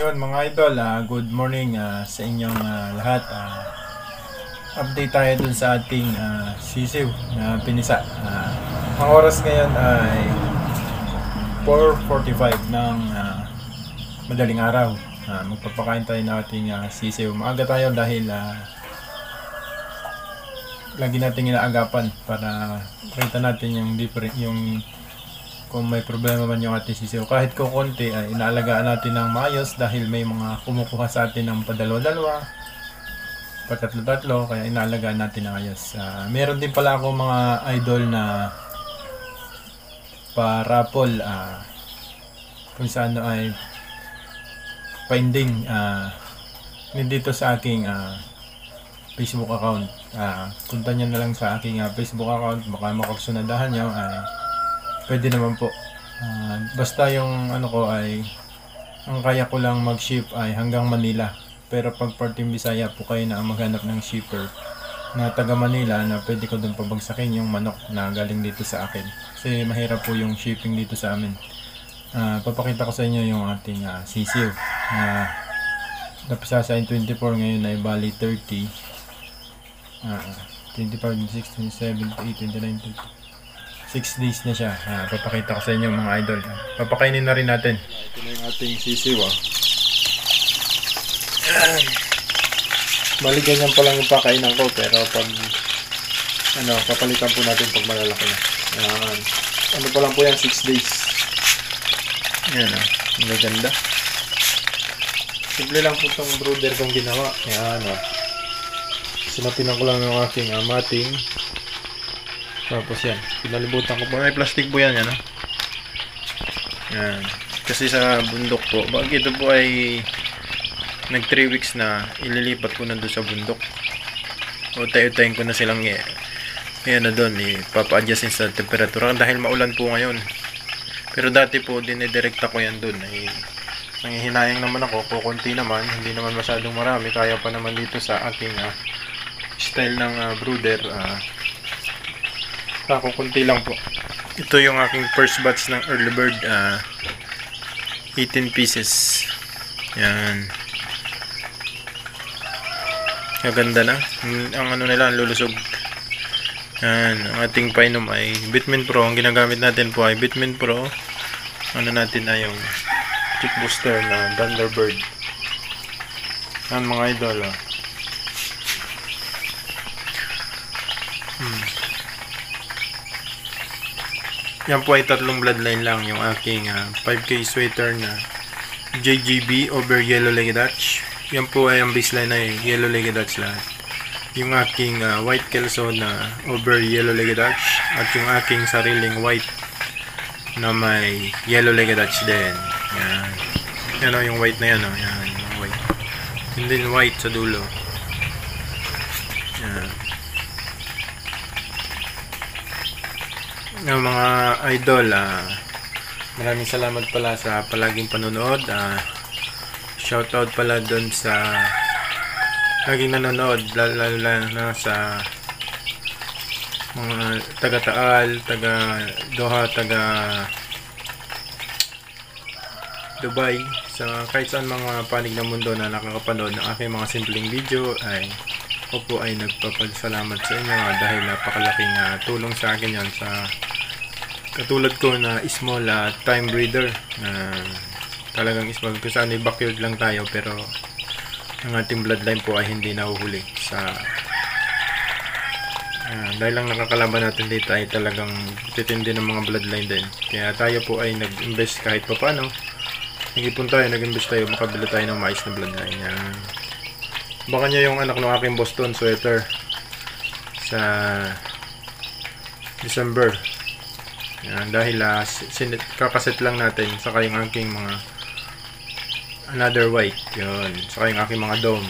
Yun mga idol, good morning sa inyong lahat. Update tayo dun sa ating sisiw na pinisa. Ang oras ngayon ay 4:45 ng madaling araw. Magpapakain tayo ng ating sisiw. Maaga tayo dahil lagi nating inaagapan para makita natin yung different, yung kung may problema man yung ating sisiw. Kahit ko konti ay inaalagaan natin ng maayos dahil may mga kumukuha sa atin ng padalawa-dalawa, patatlo-tatlo, kaya inaalagaan natin ng ayos. Meron din pala ako mga idol na pa-raffle kung saan ay finding dito sa aking Facebook account. Punta nyo na lang sa aking Facebook account, baka makasunadahan nyo. Pwede naman po. Basta yung ano ko ay ang kaya ko lang mag-ship ay hanggang Manila. Pero pag parting Bisaya po kayo na maghanap ng shipper na taga Manila na pwede ko doon pabagsakin yung manok na galing dito sa akin. Kasi mahirap po yung shipping dito sa amin. Papakita ko sa inyo yung ating sisiw. Napisa sa 24 ngayon ay bali 30. 25, 26, 27, 28, 29, 30. 6 days na siya. Papakita ko sa inyo mga idol. Papakainin na rin natin. Ito na yung ating sisiw. Bali ganyan pa lang yung pakainan ko, pero pag papalitan po natin pag malalaki na. Ano pa lang po yan, 6 days. Ayan ang gaganda. Simple lang po itong brooder kong ginawa. Ayan sinapinan ko lang ng aking mating. Tapos yan, pinalibutan ko po. May plastic po yan, yan. Kasi sa bundok po, pag ito po ay nag 3 weeks na, ililipat ko na doon sa bundok. O tayo-tayin ko na silang yan na doon, ipapa-adjustin sa temperatura dahil maulan po ngayon. Pero dati po, dinidirekta ko yan doon. Nangihinayang naman ako, kukunti naman, hindi naman masyadong marami. Kaya pa naman dito sa aking style ng brooder. Kukunti lang po. Ito yung aking first batch ng early bird, 18 pieces. Yan. Gaganda na. Ang ano nila, ang lulusog. Yan. Ang ating painom ay Bitmin Pro. Ang ginagamit natin po ay Bitmin Pro. Ano natin ay yung chick booster na Thunderbird. Yan mga idol. Yan po ay tatlong bloodline lang. Yung aking 5K sweater na JGB over Yellow-Legged Dutch. Yan po ay ang baseline na Yellow-Legged Dutch lahat. Yung aking white kelso na over Yellow-Legged Dutch. At yung aking sariling white na may Yellow-Legged Dutch din. Yan. Yan yung white na yan. Yan yung white. And then white sa dulo. Yan. Mga idol, maraming salamat pala sa palaging panonood. Shoutout pala doon sa laging nanonood, lalo na sa mga taga Taal, taga Doha, taga Dubai, sa kahit saan mga panig ng mundo na nakakapanood ng aking mga simpleng video. Ako po ay nagpapasalamat sa inyo dahil napakalaking tulong sa akin yan sa katulad ko na small time breeder. Talagang small kung saan backyard lang tayo, pero ang ating bloodline po ay hindi nahuhuli sa dahil lang nakakalaban natin dito ay talagang titindi ng mga bloodline din. Kaya tayo po ay nag-invest kahit pa paano. Nag-ipon tayo, nag-invest tayo, makabili tayo ng mais na bloodline. Yan. Baka nyo yung anak ng aking Boston sweater sa December. Yan, dahil kakaset lang natin saka yung aking mga another white yun, saka yung aking mga dome.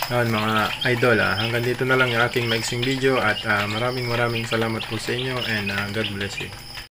Yun mga idol, hanggang dito na lang yung aking maiksing video at maraming salamat po sa inyo and God bless you.